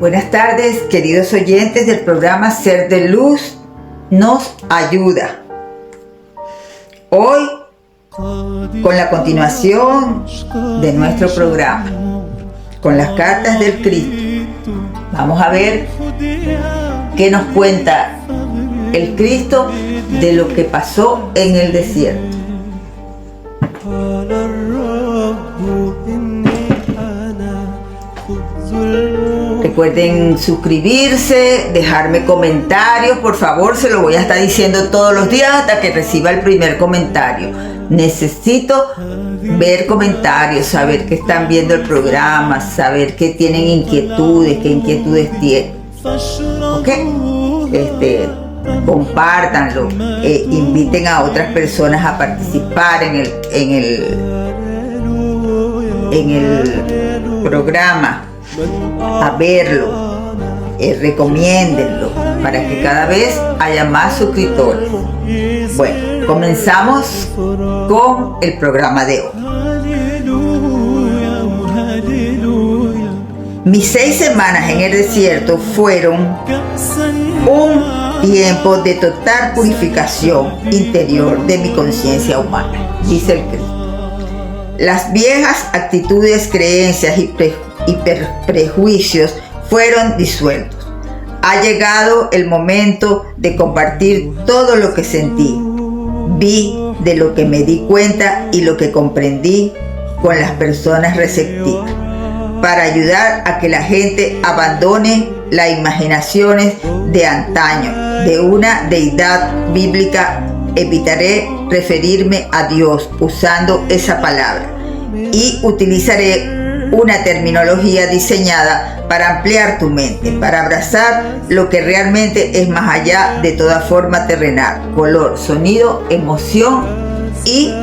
Buenas tardes, queridos oyentes del programa Ser de Luz nos ayuda. Hoy, con la continuación de nuestro programa, con las cartas del Cristo, vamos a ver qué nos cuenta el Cristo de lo que pasó en el desierto. Recuerden suscribirse, dejarme comentarios, por favor, se lo voy a estar diciendo todos los días hasta que reciba el primer comentario. Necesito ver comentarios, saber que están viendo el programa, saber que tienen inquietudes, qué inquietudes tienen. ¿Ok? Compártanlo, inviten a otras personas a participar en el programa, a verlo, recomiéndenlo para que cada vez haya más suscriptores. Bueno, comenzamos con el programa de hoy. Mis 6 semanas en el desierto fueron un tiempo de total purificación interior de mi conciencia humana, dice el Cristo. Las viejas actitudes, creencias y prejuicios fueron disueltos. Ha llegado el momento de compartir todo lo que sentí, vi, de lo que me di cuenta y lo que comprendí con las personas receptivas, para ayudar a que la gente abandone las imaginaciones de antaño de una deidad bíblica. Evitaré referirme a Dios usando esa palabra y utilizaré una terminología diseñada para ampliar tu mente, para abrazar lo que realmente es más allá de toda forma terrenal, color, sonido, emoción y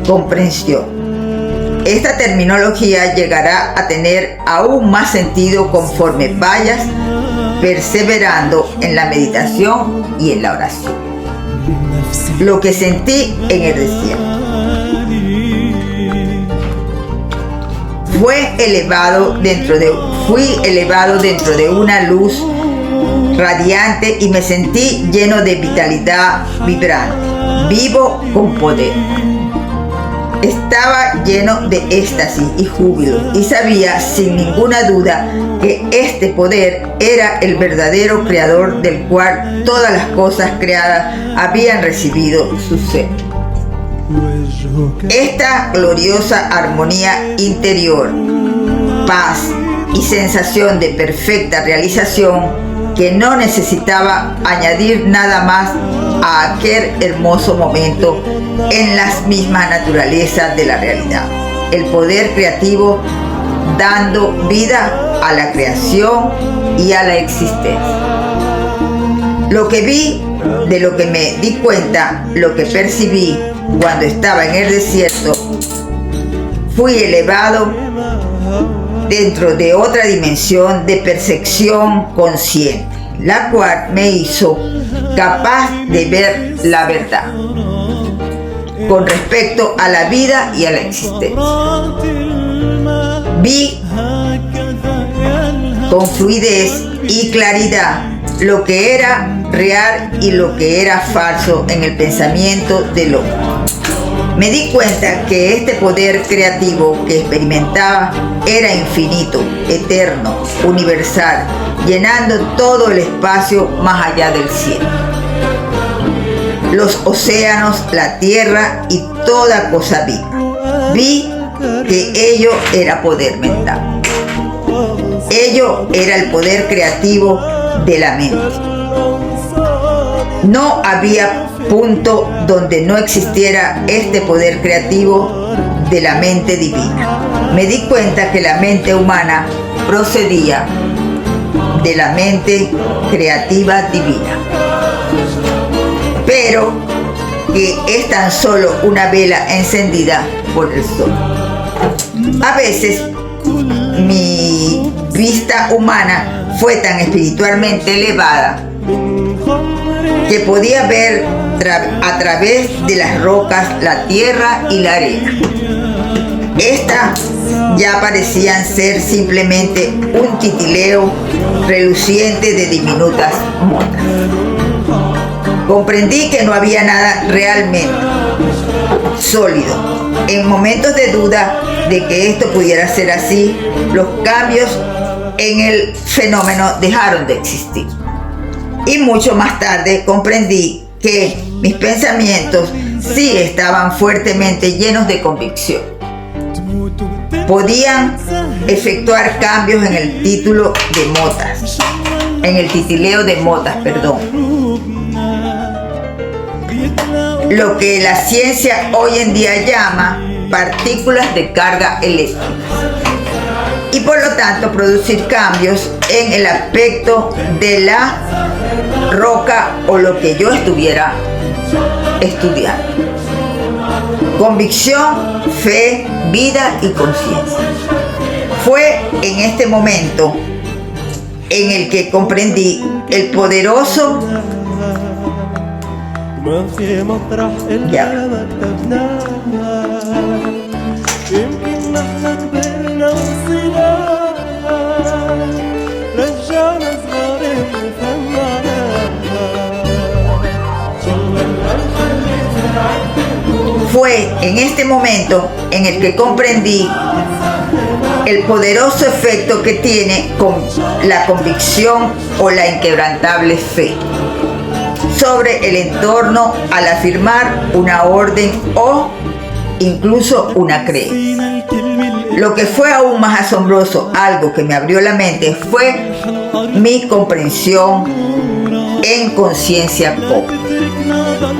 comprensión. Esta terminología llegará a tener aún más sentido conforme vayas perseverando en la meditación y en la oración. Lo que sentí en el desierto. Fui elevado dentro de una luz radiante y me sentí lleno de vitalidad vibrante, vivo con poder. Estaba lleno de éxtasis y júbilo y sabía sin ninguna duda que este poder era el verdadero creador del cual todas las cosas creadas habían recibido su ser. Esta gloriosa armonía interior, paz y sensación de perfecta realización que no necesitaba añadir nada más a aquel hermoso momento en las mismas naturalezas de la realidad. El poder creativo dando vida a la creación y a la existencia. Lo que vi, de lo que me di cuenta, lo que percibí cuando estaba en el desierto, fui elevado dentro de otra dimensión de percepción consciente, la cual me hizo capaz de ver la verdad con respecto a la vida y a la existencia. Vi con fluidez y claridad lo que era real y lo que era falso en el pensamiento del hombre. Me di cuenta que este poder creativo que experimentaba era infinito, eterno, universal, llenando todo el espacio más allá del cielo. Los océanos, la tierra y toda cosa viva. Vi que ello era poder mental. Ello era el poder creativo de la mente. No había punto donde no existiera este poder creativo de la mente divina. Me di cuenta que la mente humana procedía de la mente creativa divina, pero que es tan solo una vela encendida por el sol. A veces mi vista humana fue tan espiritualmente elevada que podía ver a través de las rocas, la tierra y la arena. Esta ya parecían ser simplemente un titileo reluciente de diminutas motas. Comprendí que no había nada realmente sólido. En momentos de duda de que esto pudiera ser así, los cambios en el fenómeno dejaron de existir. Y mucho más tarde comprendí que mis pensamientos sí estaban fuertemente llenos de convicción. Podían efectuar cambios en el titileo de motas, lo que la ciencia hoy en día llama partículas de carga eléctrica, y por lo tanto producir cambios en el aspecto de la roca o lo que yo estuviera estudiando. Convicción, fe, vida y conciencia. Fue en este momento en el que comprendí el poderoso Fue en este momento en el que comprendí el poderoso efecto que tiene con la convicción o la inquebrantable fe sobre el entorno al afirmar una orden o incluso una creencia. Lo que fue aún más asombroso, algo que me abrió la mente, fue mi comprensión en conciencia cósmica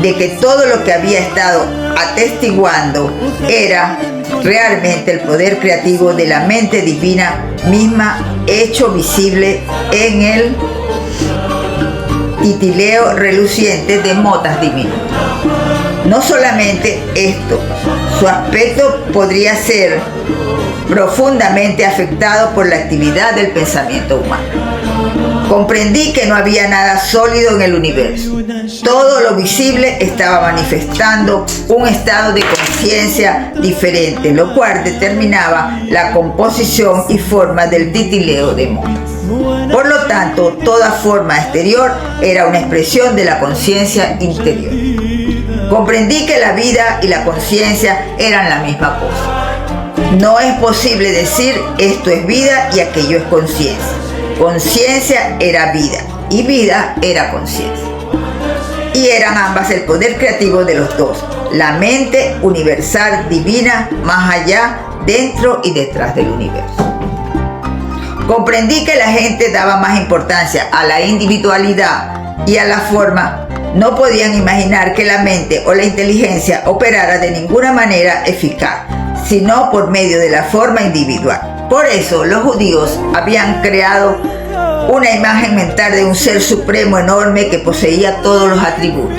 de que todo lo que había estado atestiguando era realmente el poder creativo de la mente divina misma, hecho visible en el titileo reluciente de motas diminutas. No solamente esto, su aspecto podría ser profundamente afectado por la actividad del pensamiento humano. Comprendí que no había nada sólido en el universo. Todo lo visible estaba manifestando un estado de conciencia diferente, lo cual determinaba la composición y forma del titileo de motas. Por lo tanto, toda forma exterior era una expresión de la conciencia interior. Comprendí que la vida y la conciencia eran la misma cosa. No es posible decir esto es vida y aquello es conciencia. Conciencia era vida y vida era conciencia. Y eran ambas el poder creativo de los dos, la mente universal divina más allá, dentro y detrás del universo. Comprendí que la gente daba más importancia a la individualidad y a la forma. No podían imaginar que la mente o la inteligencia operara de ninguna manera eficaz, sino por medio de la forma individual. Por eso los judíos habían creado una imagen mental de un ser supremo enorme que poseía todos los atributos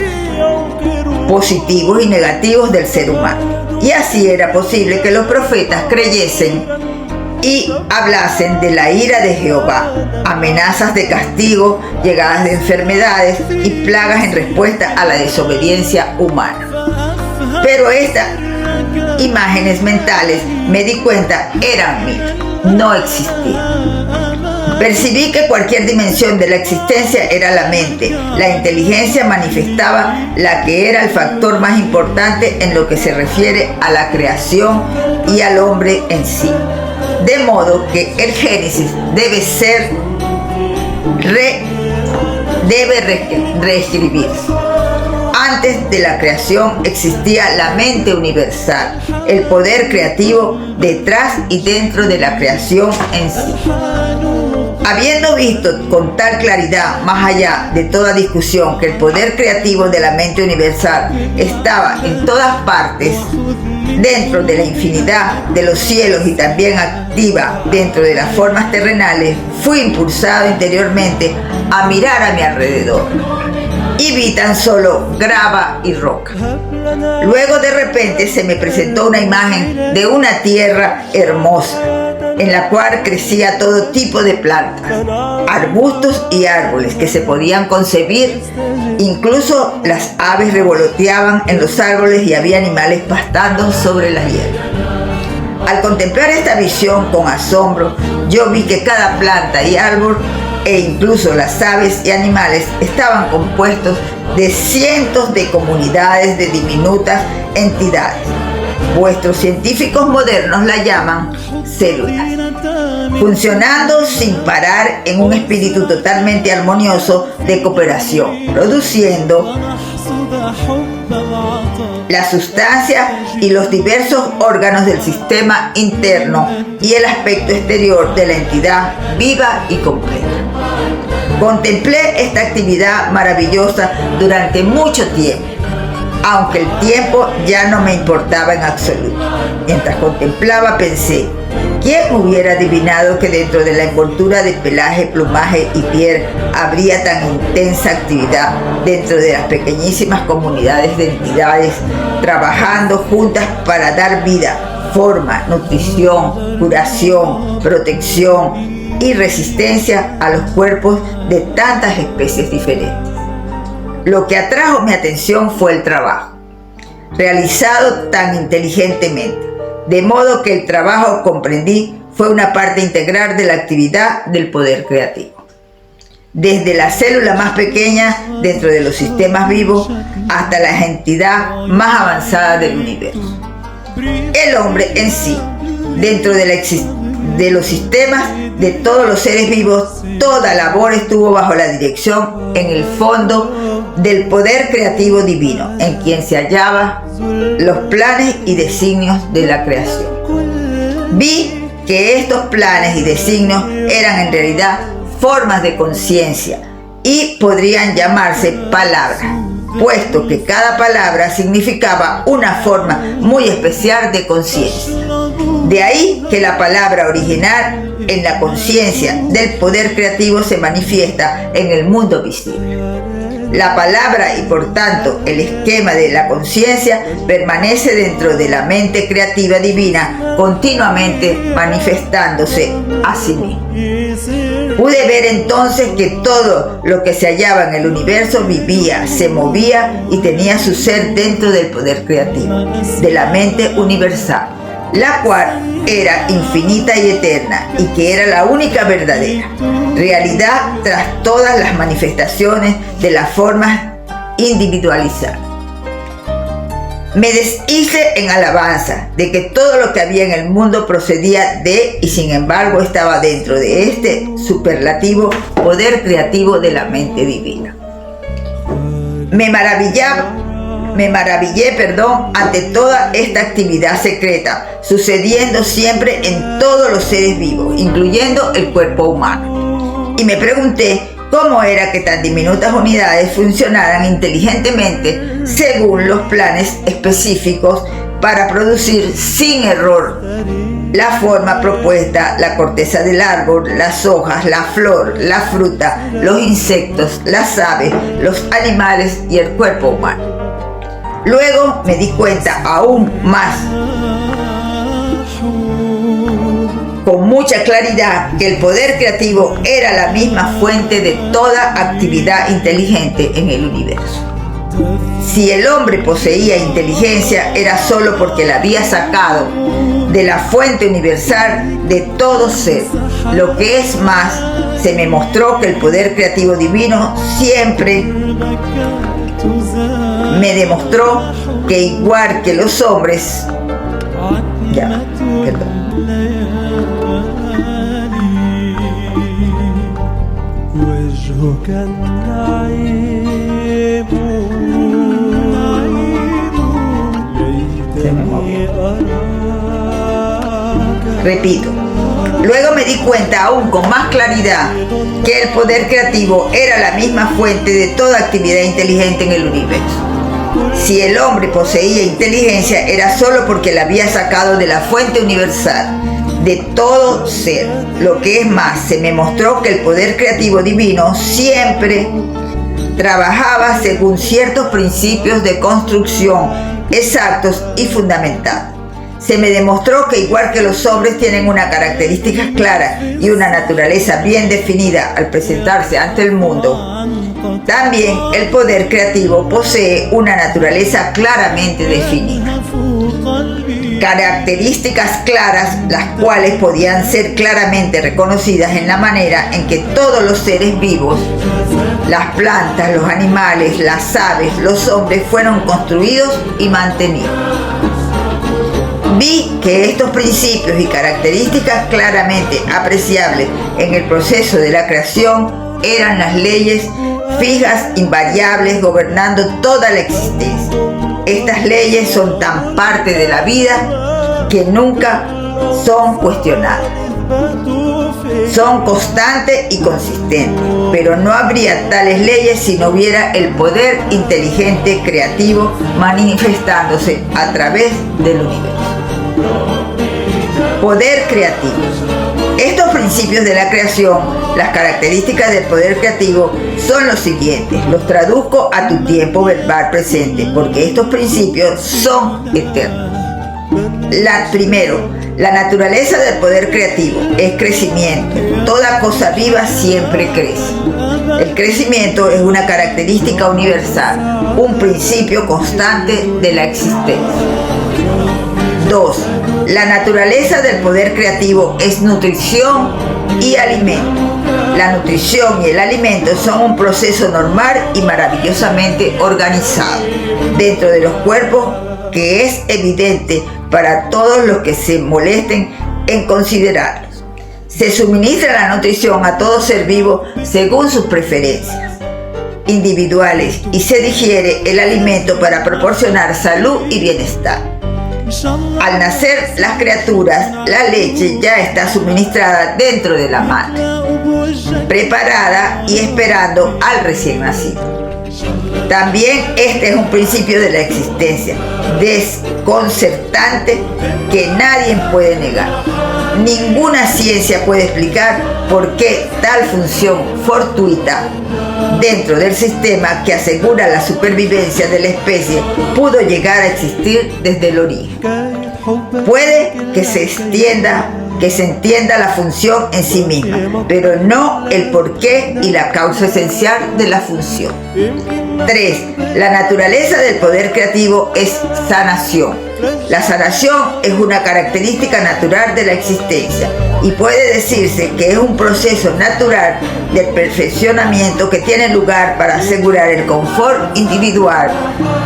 positivos y negativos del ser humano. Y así era posible que los profetas creyesen y hablasen de la ira de Jehová, amenazas de castigo, llegadas de enfermedades y plagas en respuesta a la desobediencia humana. Pero estas imágenes mentales, me di cuenta, eran mitos, no existían. Percibí que cualquier dimensión de la existencia era la mente. La inteligencia manifestaba la que era el factor más importante en lo que se refiere a la creación y al hombre en sí. De modo que el Génesis debe reescribirse. Antes de la creación existía la mente universal, el poder creativo detrás y dentro de la creación en sí. Habiendo visto con tal claridad, más allá de toda discusión, que el poder creativo de la mente universal estaba en todas partes, dentro de la infinidad de los cielos y también activa dentro de las formas terrenales, fui impulsado interiormente a mirar a mi alrededor y vi tan solo grava y roca. Luego de repente se me presentó una imagen de una tierra hermosa, en la cual crecía todo tipo de plantas, arbustos y árboles que se podían concebir. Incluso las aves revoloteaban en los árboles y había animales pastando sobre la hierba. Al contemplar esta visión con asombro, yo vi que cada planta y árbol e incluso las aves y animales estaban compuestos de cientos de comunidades de diminutas entidades. Vuestros científicos modernos la llaman células, funcionando sin parar en un espíritu totalmente armonioso de cooperación, produciendo la sustancia y los diversos órganos del sistema interno y el aspecto exterior de la entidad viva y completa. Contemplé esta actividad maravillosa durante mucho tiempo, aunque el tiempo ya no me importaba en absoluto. Mientras contemplaba pensé, ¿quién hubiera adivinado que dentro de la envoltura de pelaje, plumaje y piel habría tan intensa actividad dentro de las pequeñísimas comunidades de entidades trabajando juntas para dar vida, forma, nutrición, curación, protección y resistencia a los cuerpos de tantas especies diferentes? Lo que atrajo mi atención fue el trabajo, realizado tan inteligentemente, de modo que el trabajo, comprendí, fue una parte integral de la actividad del poder creativo. Desde la célula más pequeña dentro de los sistemas vivos hasta la entidad más avanzada del universo. El hombre en sí, dentro de los sistemas de todos los seres vivos, toda labor estuvo bajo la dirección, en el fondo, del poder creativo divino, en quien se hallaban los planes y designios de la creación. Vi que estos planes y designios eran en realidad formas de conciencia y podrían llamarse palabras, puesto que cada palabra significaba una forma muy especial de conciencia. De ahí que la palabra original en la conciencia del poder creativo se manifiesta en el mundo visible. La palabra y por tanto el esquema de la conciencia permanece dentro de la mente creativa divina, continuamente manifestándose a sí mismo. Pude ver entonces que todo lo que se hallaba en el universo vivía, se movía y tenía su ser dentro del poder creativo, de la mente universal, la cual era infinita y eterna y que era la única verdadera realidad tras todas las manifestaciones de las formas individualizadas. Me deshice en alabanza de que todo lo que había en el mundo procedía de y sin embargo estaba dentro de este superlativo poder creativo de la mente divina. Me maravillé, ante toda esta actividad secreta, sucediendo siempre en todos los seres vivos, incluyendo el cuerpo humano. Y me pregunté cómo era que tan diminutas unidades funcionaran inteligentemente según los planes específicos para producir sin error la forma propuesta, la corteza del árbol, las hojas, la flor, la fruta, los insectos, las aves, los animales y el cuerpo humano. Luego me di cuenta aún más, con mucha claridad, que el poder creativo era la misma fuente de toda actividad inteligente en el universo. Si el hombre poseía inteligencia, era solo porque la había sacado de la fuente universal de todo ser. Lo que es más, se me mostró que el poder creativo divino siempre me demostró que igual que los hombres, repito, luego me di cuenta aún con más claridad que el poder creativo era la misma fuente de toda actividad inteligente en el universo. Si el hombre poseía inteligencia, era solo porque la había sacado de la fuente universal de todo ser. Lo que es más, se me mostró que el poder creativo divino siempre trabajaba según ciertos principios de construcción exactos y fundamentados. Se me demostró que igual que los hombres tienen una característica clara y una naturaleza bien definida al presentarse ante el mundo, también el poder creativo posee una naturaleza claramente definida. características claras, las cuales podían ser claramente reconocidas en la manera en que todos los seres vivos, las plantas, los animales, las aves, los hombres, fueron construidos y mantenidos. Vi que estos principios y características claramente apreciables en el proceso de la creación eran las leyes fijas, invariables, gobernando toda la existencia. Estas leyes son tan parte de la vida que nunca son cuestionadas. Son constantes y consistentes, pero no habría tales leyes si no hubiera el poder inteligente creativo manifestándose a través del universo. Poder creativo. Estos principios de la creación, las características del poder creativo, son los siguientes. Los traduzco a tu tiempo verbal presente, porque estos principios son eternos. Primero, la naturaleza del poder creativo es crecimiento. Toda cosa viva siempre crece. El crecimiento es una característica universal, un principio constante de la existencia. 2. La naturaleza del poder creativo es nutrición y alimento. La nutrición y el alimento son un proceso normal y maravillosamente organizado dentro de los cuerpos, que es evidente para todos los que se molesten en considerarlos. Se suministra la nutrición a todo ser vivo según sus preferencias individuales y se digiere el alimento para proporcionar salud y bienestar. Al nacer las criaturas, la leche ya está suministrada dentro de la madre, preparada y esperando al recién nacido. También este es un principio de la existencia, desconcertante, que nadie puede negar. Ninguna ciencia puede explicar por qué tal función fortuita dentro del sistema que asegura la supervivencia de la especie pudo llegar a existir desde el origen. Puede que se entienda la función en sí misma, pero no el porqué y la causa esencial de la función. 3. La naturaleza del poder creativo es sanación. La sanación es una característica natural de la existencia y puede decirse que es un proceso natural del perfeccionamiento que tiene lugar para asegurar el confort individual,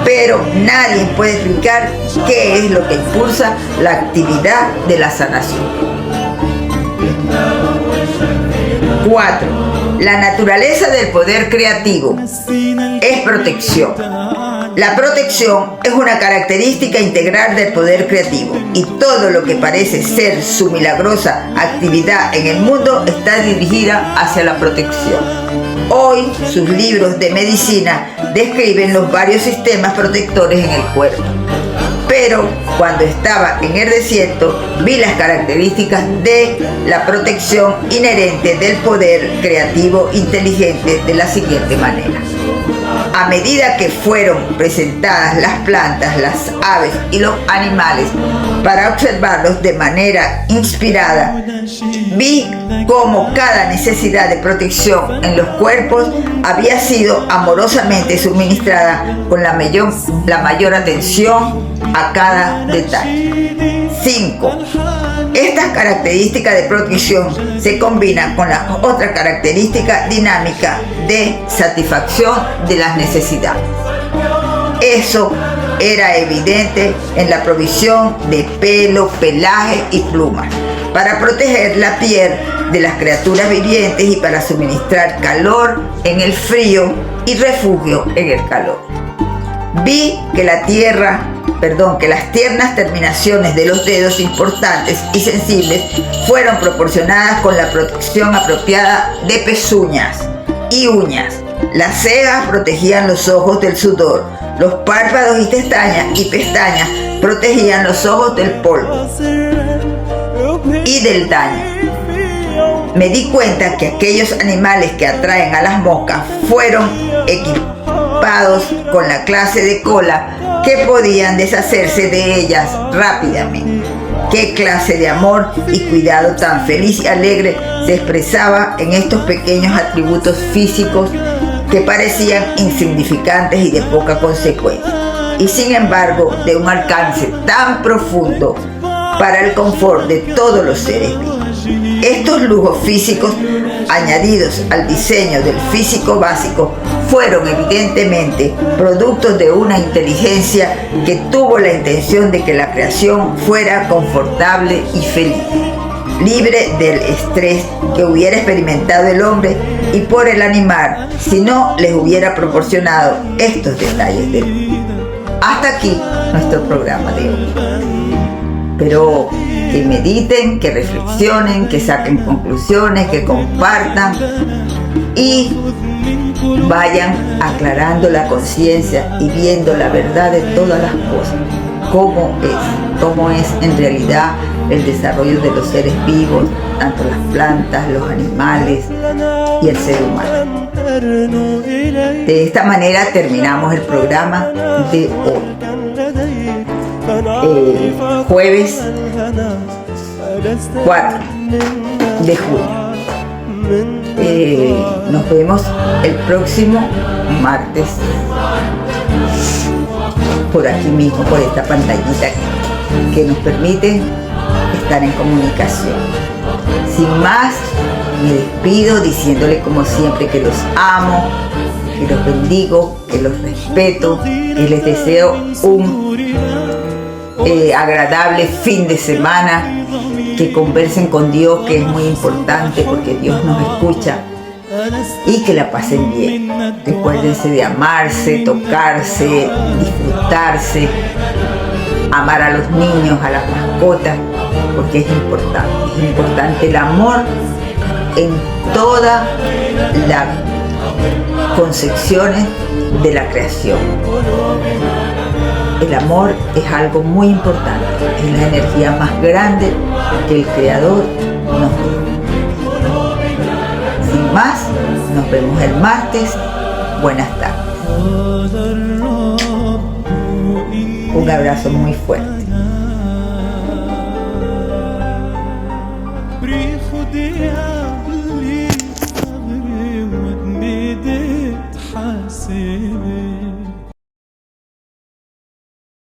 pero nadie puede explicar qué es lo que impulsa la actividad de la sanación. 4. La naturaleza del poder creativo es protección. La protección es una característica integral del poder creativo y todo lo que parece ser su milagrosa actividad en el mundo está dirigida hacia la protección. Hoy sus libros de medicina describen los varios sistemas protectores en el cuerpo. Pero cuando estaba en el desierto vi las características de la protección inherente del poder creativo inteligente de la siguiente manera. A medida que fueron presentadas las plantas, las aves y los animales para observarlos de manera inspirada, vi cómo cada necesidad de protección en los cuerpos había sido amorosamente suministrada con la mayor atención a cada detalle. 5. Estas características de protección se combinan con la otra característica dinámica de satisfacción de las necesidades. Eso era evidente en la provisión de pelo, pelaje y plumas, para proteger la piel de las criaturas vivientes y para suministrar calor en el frío y refugio en el calor. Vi que las tiernas terminaciones de los dedos importantes y sensibles fueron proporcionadas con la protección apropiada de pezuñas y uñas. Las cejas protegían los ojos del sudor, los párpados y pestañas protegían los ojos del polvo y del daño. Me di cuenta que aquellos animales que atraen a las moscas fueron equipados con la clase de cola que podían deshacerse de ellas rápidamente. Qué clase de amor y cuidado tan feliz y alegre se expresaba en estos pequeños atributos físicos que parecían insignificantes y de poca consecuencia. y sin embargo de un alcance tan profundo para el confort de todos los seres vivos. Estos lujos físicos, añadidos al diseño del físico básico, fueron evidentemente productos de una inteligencia que tuvo la intención de que la creación fuera confortable y feliz, libre del estrés que hubiera experimentado el hombre y por el animal si no les hubiera proporcionado estos detalles de vida. Hasta aquí nuestro programa de hoy. Pero que mediten, que reflexionen, que saquen conclusiones, que compartan y vayan aclarando la conciencia y viendo la verdad de todas las cosas, cómo es en realidad el desarrollo de los seres vivos, tanto las plantas, los animales y el ser humano. De esta manera terminamos el programa de hoy. Jueves 4 de junio. Nos vemos el próximo martes por aquí mismo, por esta pantallita que nos permite estar en comunicación. Sin más, me despido diciéndole como siempre que los amo, que los bendigo, que los respeto, que les deseo un agradable fin de semana, que conversen con Dios, que es muy importante porque Dios nos escucha, y que la pasen bien. Recuérdense de amarse, tocarse, disfrutarse, amar a los niños, a las mascotas, porque es importante el amor en todas las concepciones de la creación. El amor es algo muy importante, es la energía más grande que el Creador nos dio. Sin más, nos vemos el martes. Buenas tardes. Un abrazo muy fuerte.